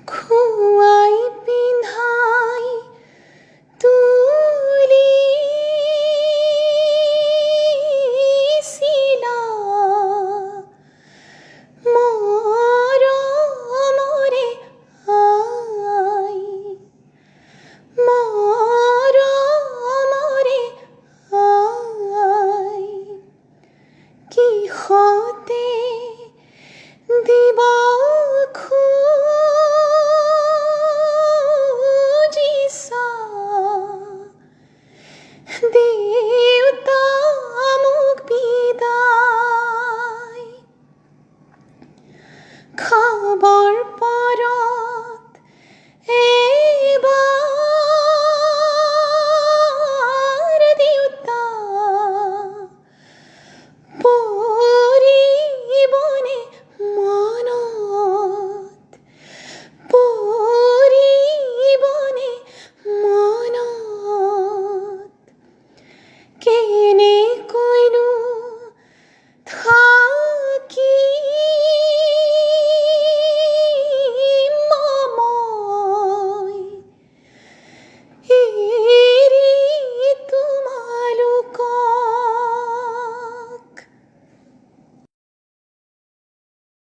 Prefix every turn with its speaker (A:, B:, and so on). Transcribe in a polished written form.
A: খুয়াই পিন্ধাই তুলি শিলা মরে আই মরে আই কি হতে দিব খুজিছা দেউতা মোক বিদায় খবৰ